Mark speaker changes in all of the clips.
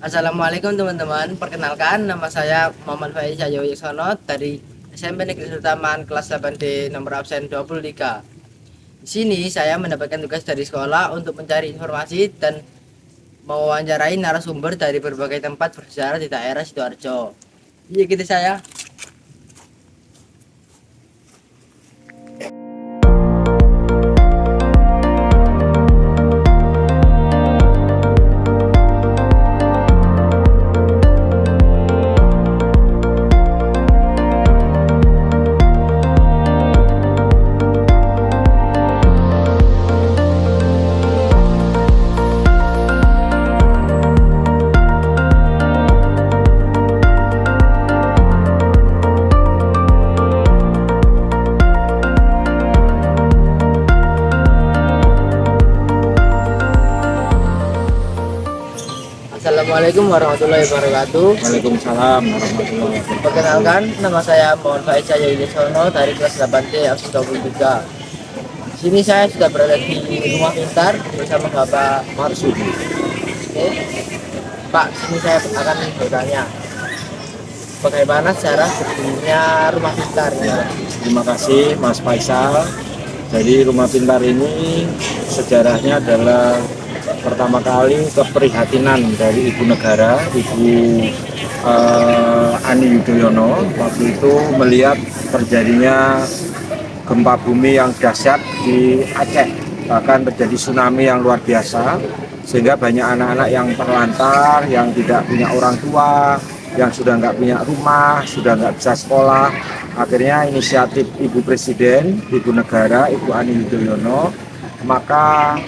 Speaker 1: Assalamualaikum teman-teman, perkenalkan nama saya Muhammad Faiz Cahyo Yuswono dari SMP Negeri Sertaman kelas 8D nomor absen 23. Di sini saya mendapatkan tugas dari sekolah untuk mencari informasi dan mewawancarai narasumber dari berbagai tempat bersejarah di daerah Sidoarjo. Iya gitu saya. Assalamualaikum warahmatullahi wabarakatuh.
Speaker 2: Waalaikumsalam warahmatullahi wabarakatuh.
Speaker 1: Perkenalkan nama saya Muhammad Faiz Cahyo Yuswono dari kelas 8D absen 23. Di sini saya sudah berada di rumah pintar bersama Bapak
Speaker 2: Marsudi.
Speaker 1: Oke. Pak, sini saya akan bertanya, bagaimana sejarah berdirinya rumah pintar ini, Pak?
Speaker 2: Terima kasih Mas Faisal. Jadi rumah pintar ini sejarahnya adalah pertama kali keprihatinan dari Ibu Negara, Ibu Ani Yudhoyono, waktu itu melihat terjadinya gempa bumi yang dahsyat di Aceh, bahkan terjadi tsunami yang luar biasa, sehingga banyak anak-anak yang terlantar, yang tidak punya orang tua, yang sudah nggak punya rumah, sudah nggak bisa sekolah. Akhirnya inisiatif Ibu Presiden, Ibu Negara, Ibu Ani Yudhoyono, maka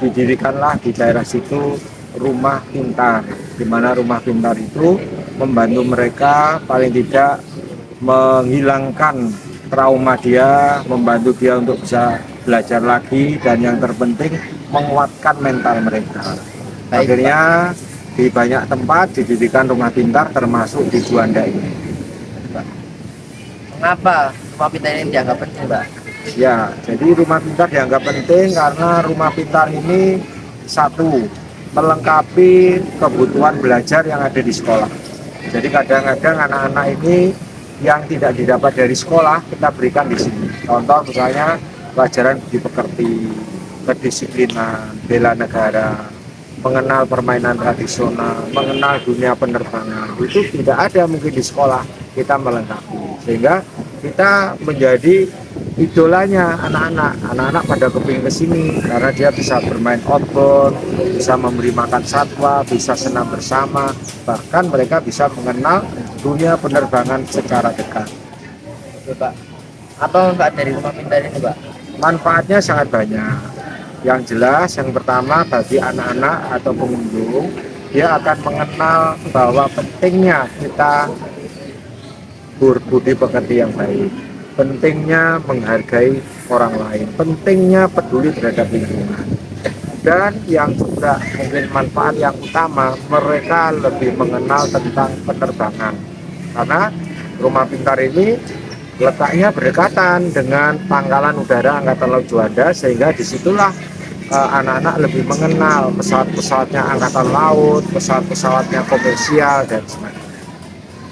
Speaker 2: didirikanlah di daerah situ rumah pintar, di mana rumah pintar itu membantu mereka paling tidak menghilangkan trauma dia, membantu dia untuk bisa belajar lagi, dan yang terpenting menguatkan mental mereka.
Speaker 1: Baik,
Speaker 2: Akhirnya di banyak tempat didirikan rumah pintar termasuk di Juanda ini.
Speaker 1: Pak. Mengapa rumah pintar ini dianggap penting, Pak?
Speaker 2: Ya, jadi rumah pintar dianggap penting karena rumah pintar ini satu, melengkapi kebutuhan belajar yang ada di sekolah. Jadi kadang-kadang anak-anak ini yang tidak didapat dari sekolah kita berikan di sini. Contoh misalnya pelajaran budi pekerti, kedisiplinan, bela negara, mengenal permainan tradisional, mengenal dunia penerbangan. Itu tidak ada mungkin di sekolah, kita melengkapi. Sehingga kita menjadi idolanya anak-anak. Anak-anak pada kepingin ke sini karena dia bisa bermain outbound, bisa memberi makan satwa, bisa senam bersama, bahkan mereka bisa mengenal dunia penerbangan secara dekat.
Speaker 1: Oke, Pak. Apa manfaat dari rumah pintar ini, Pak?
Speaker 2: Manfaatnya sangat banyak. Yang jelas, yang pertama bagi anak-anak atau pengunjung, dia akan mengenal bahwa pentingnya kita berbudi pekerti yang baik, pentingnya menghargai orang lain, pentingnya peduli terhadap lingkungan. Dan yang juga mungkin manfaat yang utama, mereka lebih mengenal tentang penerbangan. Karena rumah pintar ini letaknya berdekatan dengan Pangkalan Udara Angkatan Laut Juanda, sehingga disitulah anak-anak lebih mengenal pesawat-pesawatnya Angkatan Laut, pesawat-pesawatnya komersial, dan sebagainya.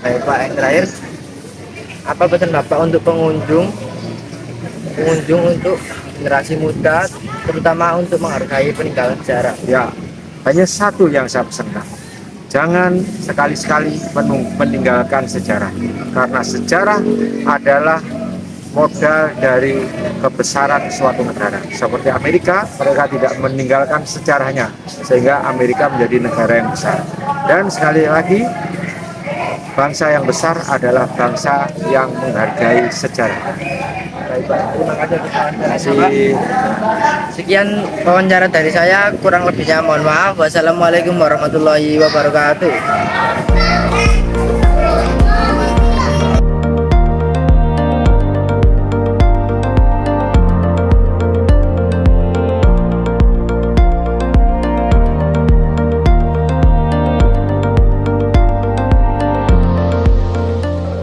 Speaker 1: Baik, Pak, yang terakhir, apa pesan Bapak untuk pengunjung untuk generasi muda, terutama untuk menghargai peninggalan sejarah?
Speaker 2: Ya, hanya satu yang saya pesankan. Jangan sekali-sekali meninggalkan sejarah, karena sejarah adalah modal dari kebesaran suatu negara. Seperti Amerika, mereka tidak meninggalkan sejarahnya, sehingga Amerika menjadi negara yang besar. Dan sekali lagi, bangsa yang besar adalah bangsa yang menghargai sejarah.
Speaker 1: Baik, Pak. Terima kasih atas
Speaker 2: Terima
Speaker 1: wawancaranya, Pak.
Speaker 2: kasih.
Speaker 1: Sekian wawancara dari saya, kurang lebihnya mohon maaf. Wassalamualaikum warahmatullahi wabarakatuh.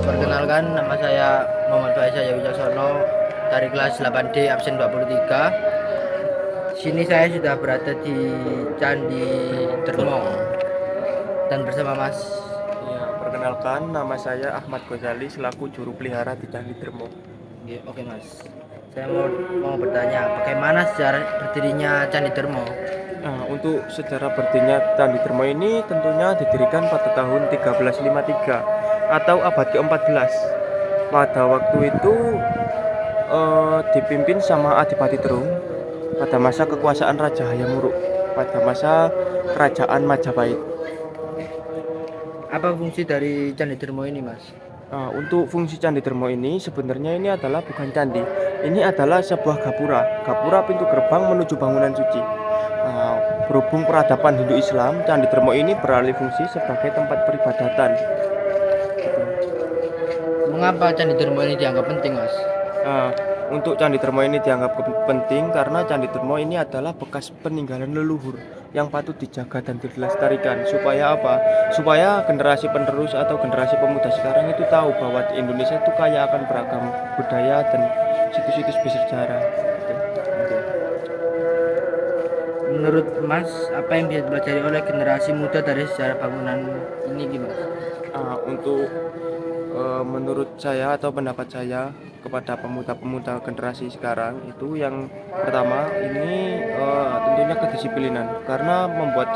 Speaker 1: Perkenalkan, nama saya Muhammad Faiz Cahyo Yuswono dari kelas 8D absen 23. Sini saya sudah berada di Candi Dermo. dan bersama Mas.
Speaker 3: Ya, perkenalkan nama saya Ahmad Ghazali selaku juru pelihara di Candi Dermo.
Speaker 1: Oke Mas. Saya mau bertanya, bagaimana sejarah berdirinya Candi Dermo?
Speaker 3: Nah, untuk sejarah berdirinya Candi Dermo ini tentunya didirikan pada tahun 1353 atau abad ke-14. Pada waktu itu dipimpin sama Adipati Terung pada masa kekuasaan Raja Hayam Wuruk pada masa kerajaan Majapahit.
Speaker 1: Apa fungsi dari Candi Dermo ini, Mas?
Speaker 3: Nah, untuk fungsi Candi Dermo ini sebenarnya ini adalah bukan candi. Ini adalah sebuah gapura pintu gerbang menuju bangunan suci. Nah, berhubung peradaban Hindu Islam, Candi Dermo ini beralih fungsi sebagai tempat peribadatan.
Speaker 1: Mengapa Candi Dermo ini dianggap penting, Mas?
Speaker 3: Nah, untuk Candi Dermo ini dianggap penting karena Candi Dermo ini adalah bekas peninggalan leluhur yang patut dijaga dan dilestarikan. Supaya apa? Supaya generasi penerus atau generasi pemuda sekarang itu tahu bahwa di Indonesia itu kaya akan beragam budaya dan situs-situs bersejarah. Gitu.
Speaker 1: Menurut Mas, apa yang bisa dipelajari oleh generasi muda dari sejarah bangunan ini, Mas?
Speaker 3: Untuk menurut saya atau pendapat saya kepada pemuda-pemuda generasi sekarang itu yang pertama ini tentunya kedisiplinan, karena membuat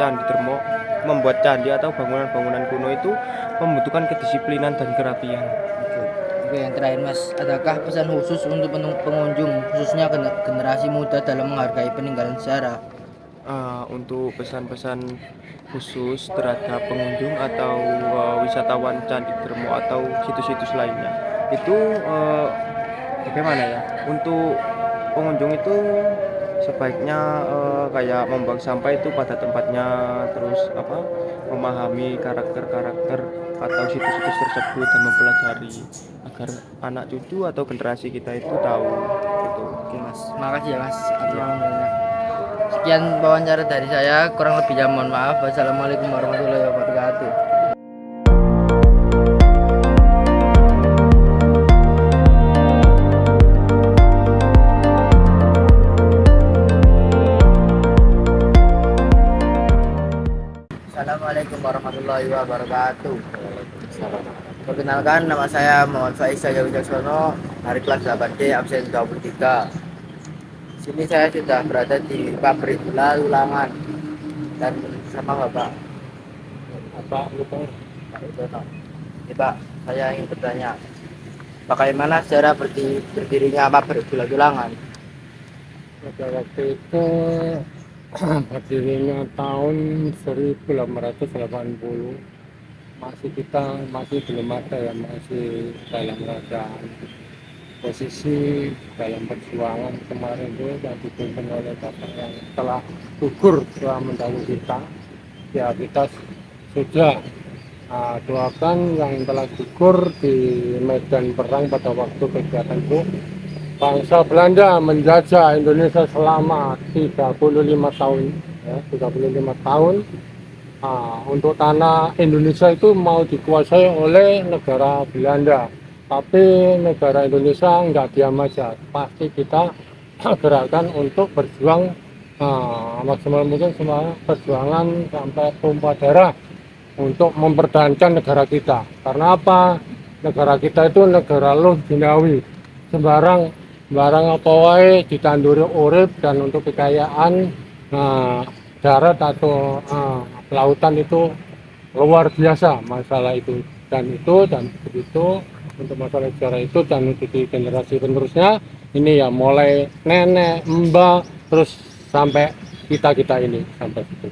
Speaker 3: candi atau bangunan-bangunan kuno itu membutuhkan kedisiplinan dan kerapian.
Speaker 1: Oke, yang terakhir Mas, adakah pesan khusus untuk pengunjung khususnya generasi muda dalam menghargai peninggalan sejarah?
Speaker 3: Untuk pesan-pesan khusus terhadap pengunjung atau wisatawan Candi Dermo atau situs-situs lainnya itu bagaimana ya, untuk pengunjung itu sebaiknya kayak membuang sampah itu pada tempatnya, terus memahami karakter-karakter atau situs-situs tersebut dan mempelajari agar anak cucu atau generasi kita itu tahu gitu.
Speaker 1: Oke Mas, makasih ya Mas atas wawancaranya. Sekian wawancara dari saya, kurang lebihnya mohon maaf. Wassalamualaikum warahmatullahi wabarakatuh. Assalamualaikum warahmatullahi wabarakatuh. Perkenalkan, nama saya Muhammad Faiz Saja Wijaksono, hari kelas 8D absen 23. Sini saya sudah berada di pabrik gula Ulangan dan sama Bapak Utono. Ini Pak, saya ingin bertanya, bagaimana sejarah berdirinya pabrik gula Ulangan?
Speaker 4: Pada waktu itu berdirinya tahun 1880, masih belum ada ya, masih dalam keadaan posisi dalam perjuangan kemarin itu yang dipimpin oleh bapak yang telah gugur setelah mendahului kita. Ya, kita sudah doakan yang telah gugur di medan perang pada waktu kegiatan itu. Bangsa Belanda menjajah Indonesia selama 35 tahun, ya, 35 tahun. Untuk tanah Indonesia itu mau dikuasai oleh negara Belanda, tapi negara Indonesia nggak diam aja, pasti kita gerakan untuk berjuang maksimal mungkin semua perjuangan sampai tumpah darah untuk mempertahankan negara kita. Karena apa? Negara kita itu negara loh jinawi, sembarang apa wae ditanduri urip, dan untuk kekayaan darat atau lautan itu luar biasa masalah itu dan begitu. Untuk masalah sejarah itu dan untuk di generasi penerusnya ini ya, mulai nenek, mbak, terus sampai kita ini sampai situ.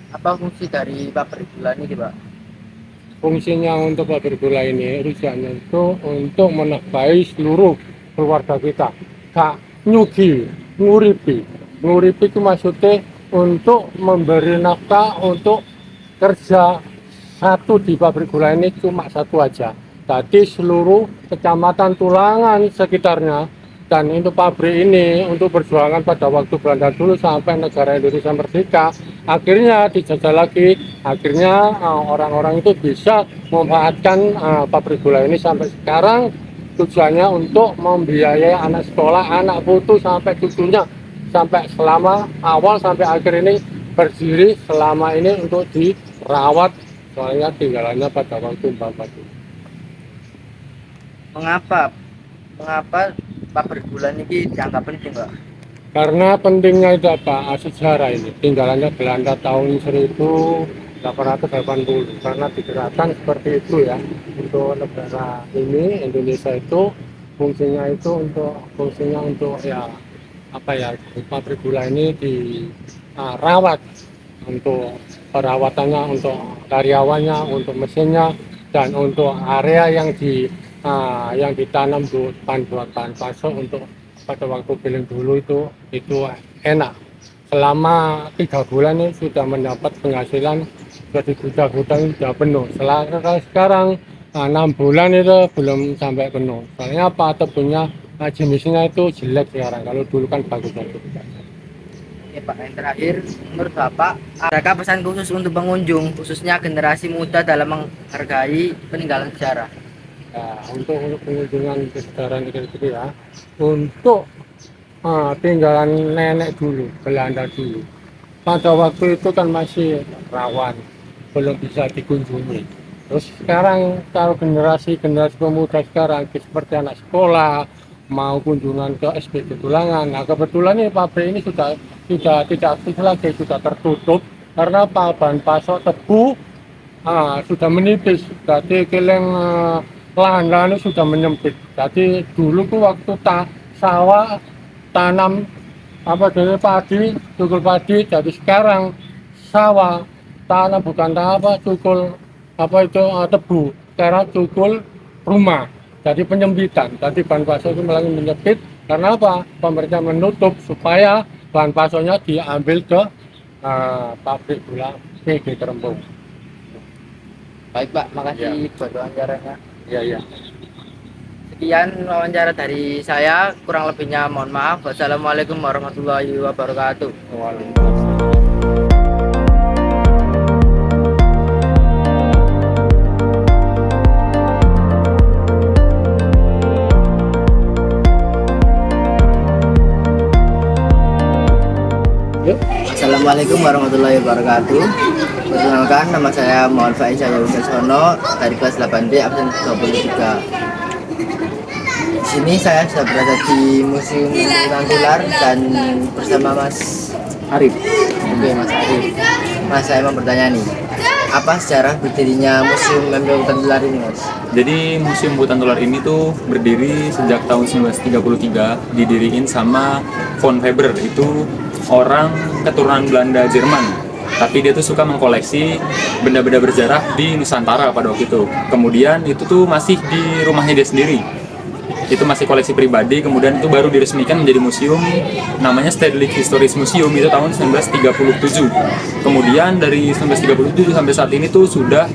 Speaker 1: Apa fungsi dari pabrik gula ini, Pak?
Speaker 4: Fungsinya untuk pabrik gula ini, rujukannya itu untuk menafkahi seluruh keluarga kita. Kak nyugi, nguripi itu maksudnya untuk memberi nafkah, untuk kerja. Satu di pabrik gula ini cuma satu aja. Tadi seluruh kecamatan Tulangan sekitarnya, dan itu pabrik ini untuk perjuangan pada waktu Belanda dulu sampai negara Indonesia merdeka, akhirnya dijajah lagi, akhirnya orang-orang itu bisa memanfaatkan pabrik gula ini sampai sekarang. Tujuannya untuk membiayai anak sekolah, anak putu sampai cucunya, sampai selama awal sampai akhir ini berdiri selama ini untuk dirawat, soalnya tinggalannya pada waktu Bapak itu.
Speaker 1: Mengapa pabrik gula ini dianggap penting, Pak?
Speaker 4: Karena pentingnya itu apa? Sejarah ini. Tinggalannya Belanda tahun 1880. Karena digerakkan seperti itu ya. Untuk negara ini, Indonesia itu fungsinya untuk ya apa ya, pabrik gula ini dirawat untuk perawatannya, untuk karyawannya, untuk mesinnya, dan untuk area yang ditanam buat bahan pasok untuk pada waktu piling dulu itu enak. Selama 3 bulan ini sudah mendapat penghasilan, jadi gudang-gudang sudah penuh. Sekarang 6 bulan itu belum sampai penuh. Soalnya apa, tebungnya jenisnya itu jelek sekarang. Kalau dulu kan bagus-bagus.
Speaker 1: Oke Pak, yang terakhir, menurut Bapak, adakah pesan khusus untuk pengunjung, khususnya generasi muda dalam menghargai peninggalan sejarah?
Speaker 4: Nah, untuk pengunjungan kesetaraan itu ya, untuk tinggalan nenek dulu, Belanda dulu. Pada waktu itu kan masih rawan, belum bisa dikunjungi. Terus sekarang kalau generasi pemuda sekarang seperti anak sekolah mau kunjungan ke SPB Tulangan. Nah kebetulan ini pabrik ini sudah tidak aktif lagi, sudah tertutup karena bahan pasok tebu sudah menipis. Jadi keleng lahan-lahan sudah menyempit. Jadi dulu tuh waktu sawah tanam dari padi, cukul padi. Jadi sekarang sawah tanam bukan cukul tebu. Sekarang cukul rumah. Jadi penyempitan. Jadi bahan pasok itu mulai menyempit. Karena apa? Pemerintah menutup supaya bahan pasoknya diambil ke pabrik gula PG Kerembung.
Speaker 1: Baik Pak, makasih buat wawancaranya.
Speaker 4: Iya.
Speaker 1: Sekian wawancara dari saya, kurang lebihnya mohon maaf. Wassalamualaikum warahmatullahi wabarakatuh.
Speaker 4: Waalaikumsalam.
Speaker 1: Assalamualaikum warahmatullahi wabarakatuh. Perkenalkan, nama saya Muhammad Faiz Wijasono dari kelas 8D absen 23. Di sini saya sudah berada di Museum Hutan Tular dan bersama Mas Arif. Oke, Mas Arif. Mas, saya mau bertanya nih, apa sejarah berdirinya Museum Hutan Tular ini, Mas?
Speaker 5: Jadi Museum Hutan Tular ini tuh berdiri sejak tahun 1933, didiriin sama von Weber, itu orang keturunan Belanda Jerman. Tapi dia tuh suka mengkoleksi benda-benda bersejarah di Nusantara pada waktu itu. Kemudian itu tuh masih di rumahnya dia sendiri. Itu masih koleksi pribadi, kemudian itu baru diresmikan menjadi museum, namanya Stedelijk Historisch Museum, itu tahun 1937. Kemudian dari 1937 sampai saat ini tuh sudah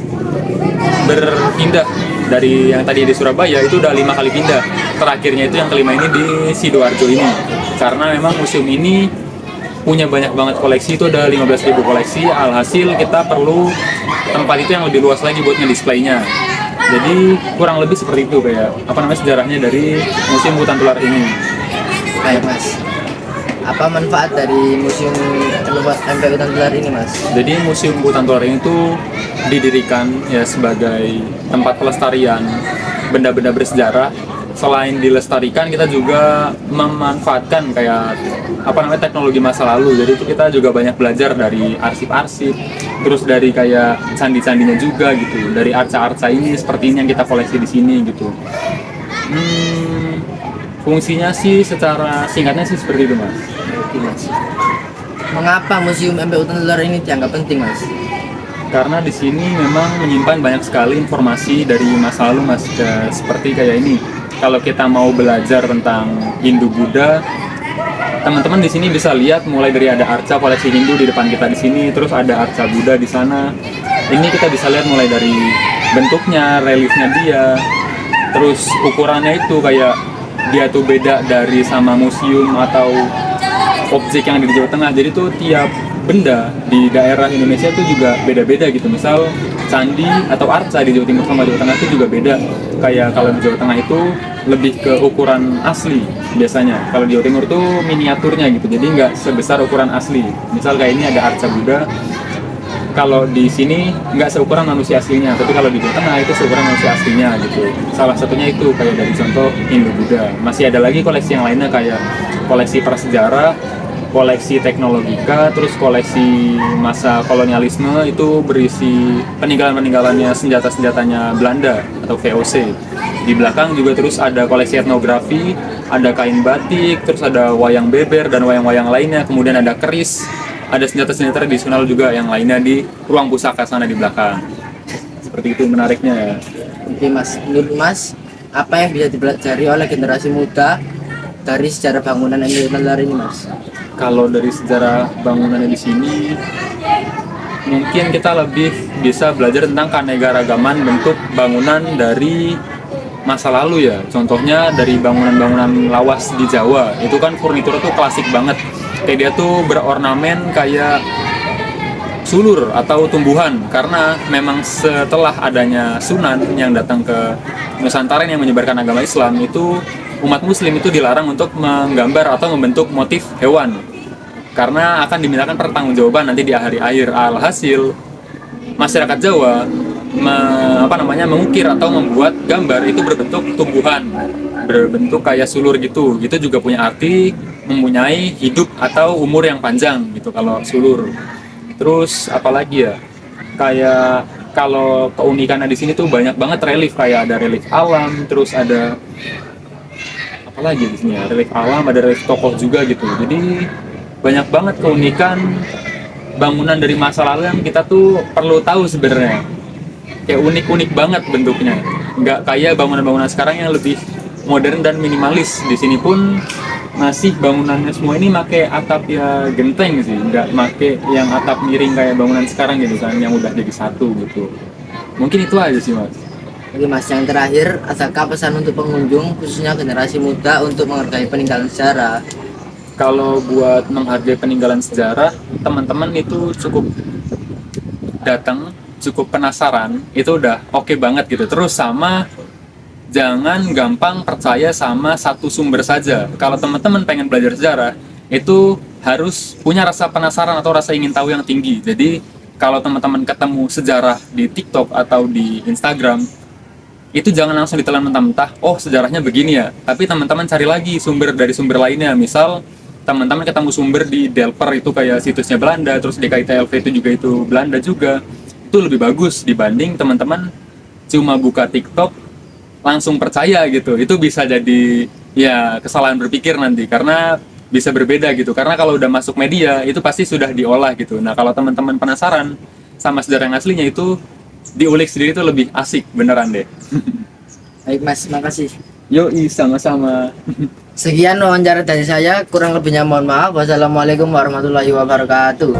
Speaker 5: berpindah. Dari yang tadi di Surabaya itu udah 5 kali pindah. Terakhirnya itu yang kelima ini di Sidoarjo ini. Karena memang museum ini punya banyak banget koleksi, itu ada 15.000 koleksi. Alhasil kita perlu tempat itu yang lebih luas lagi buat ngedisplaynya. Jadi kurang lebih seperti itu kayak sejarahnya dari Museum Hutan Tular ini.
Speaker 1: Baik Mas, apa manfaat dari Museum MP Hutan Tular ini, Mas?
Speaker 5: Jadi Museum Hutan Tular ini tuh didirikan ya sebagai tempat pelestarian benda-benda bersejarah. Selain dilestarikan, kita juga memanfaatkan kayak teknologi masa lalu. Jadi itu kita juga banyak belajar dari arsip-arsip, terus dari kayak candi-candinya juga gitu, dari arca-arca ini seperti ini yang kita koleksi di sini gitu. Fungsinya sih secara singkatnya sih seperti itu, Mas.
Speaker 1: Oke, Mas. Mengapa Museum MP Hutan Tular ini dianggap penting, Mas?
Speaker 5: Karena di sini memang menyimpan banyak sekali informasi dari masa lalu, Mas. Seperti kayak ini. Kalau kita mau belajar tentang Hindu Buddha, teman-teman di sini bisa lihat mulai dari ada arca koleksi Hindu di depan kita di sini, terus ada arca Buddha di sana. Ini kita bisa lihat mulai dari bentuknya, reliefnya dia, terus ukurannya itu kayak dia tuh beda dari sama museum atau objek yang ada di Jawa Tengah. Jadi tuh tiap benda di daerah Indonesia tuh juga beda-beda gitu. Misal candi atau arca di Jawa Timur sama Jawa Tengah itu juga beda. Kayak kalau di Jawa Tengah itu lebih ke ukuran asli biasanya. Kalau di Jawa Timur tuh miniaturnya gitu, jadi nggak sebesar ukuran asli. Misal kayak ini ada arca Buddha, kalau di sini nggak seukuran manusia aslinya, tapi kalau di Jawa Tengah itu seukuran manusia aslinya gitu. Salah satunya itu kayak dari contoh Hindu Buddha. Masih ada lagi koleksi yang lainnya kayak koleksi prasejarah, koleksi teknologika, terus koleksi masa kolonialisme itu berisi peninggalan-peninggalannya senjata-senjatanya Belanda atau VOC. Di belakang juga terus ada koleksi etnografi, ada kain batik, terus ada wayang beber dan wayang-wayang lainnya, kemudian ada keris, ada senjata-senjata tradisional juga yang lainnya di ruang pusaka sana di belakang. Seperti itu menariknya ya.
Speaker 1: Oke Mas, menurut Mas, apa yang bisa dipelajari oleh generasi muda dari sejarah bangunan MI Nusantara ini Mas?
Speaker 5: Kalau dari sejarah bangunannya di sini, mungkin kita lebih bisa belajar tentang keanekaragaman bentuk bangunan dari masa lalu ya. Contohnya dari bangunan-bangunan lawas di Jawa, itu kan furnitur tuh klasik banget. Kayak dia tuh berornamen kayak sulur atau tumbuhan, karena memang setelah adanya Sunan yang datang ke Nusantara yang menyebarkan agama Islam, itu umat muslim itu dilarang untuk menggambar atau membentuk motif hewan karena akan dimintakan pertanggungjawaban nanti di akhir. Alhasil masyarakat Jawa mengukir atau membuat gambar itu berbentuk tumbuhan, berbentuk kayak sulur gitu. Itu juga punya arti mempunyai hidup atau umur yang panjang gitu kalau sulur. Terus apalagi ya, kayak kalau keunikannya di sini tuh banyak banget relief, kayak ada relief alam, terus ada apalagi di sini ya, relief alam, ada relief tokoh juga gitu. Jadi banyak banget keunikan bangunan dari masa lalu yang kita tuh perlu tahu sebenarnya. Kayak unik-unik banget bentuknya, nggak kayak bangunan-bangunan sekarang yang lebih modern dan minimalis. Di sini pun masih bangunannya semua ini pakai atap ya genteng sih, nggak pakai yang atap miring kayak bangunan sekarang gitu kan, yang udah jadi satu gitu. Mungkin itu aja sih Mas.
Speaker 1: Oke Mas, yang terakhir, adakah pesan untuk pengunjung khususnya generasi muda untuk menghargai peninggalan sejarah?
Speaker 5: Kalau buat menghargai peninggalan sejarah, teman-teman itu cukup datang, cukup penasaran, itu udah oke banget gitu. Terus sama jangan gampang percaya sama satu sumber saja. Kalau teman-teman pengen belajar sejarah, itu harus punya rasa penasaran atau rasa ingin tahu yang tinggi. Jadi kalau teman-teman ketemu sejarah di TikTok atau di Instagram, itu jangan langsung ditelan mentah-mentah, oh sejarahnya begini ya. Tapi teman-teman cari lagi sumber dari sumber lainnya. Misal teman-teman ketemu sumber di Delper itu kayak situsnya Belanda, terus DKITLV itu juga itu Belanda juga. Itu lebih bagus dibanding teman-teman cuma buka TikTok langsung percaya gitu. Itu bisa jadi ya kesalahan berpikir nanti, karena bisa berbeda gitu. Karena kalau udah masuk media itu pasti sudah diolah gitu. Nah kalau teman-teman penasaran sama sejarah yang aslinya, itu diulik sendiri itu lebih asik beneran deh.
Speaker 1: Baik Mas, makasih.
Speaker 5: Yoi, sama-sama.
Speaker 1: Sekian wawancara dari saya, kurang lebihnya mohon maaf. Wassalamualaikum warahmatullahi wabarakatuh.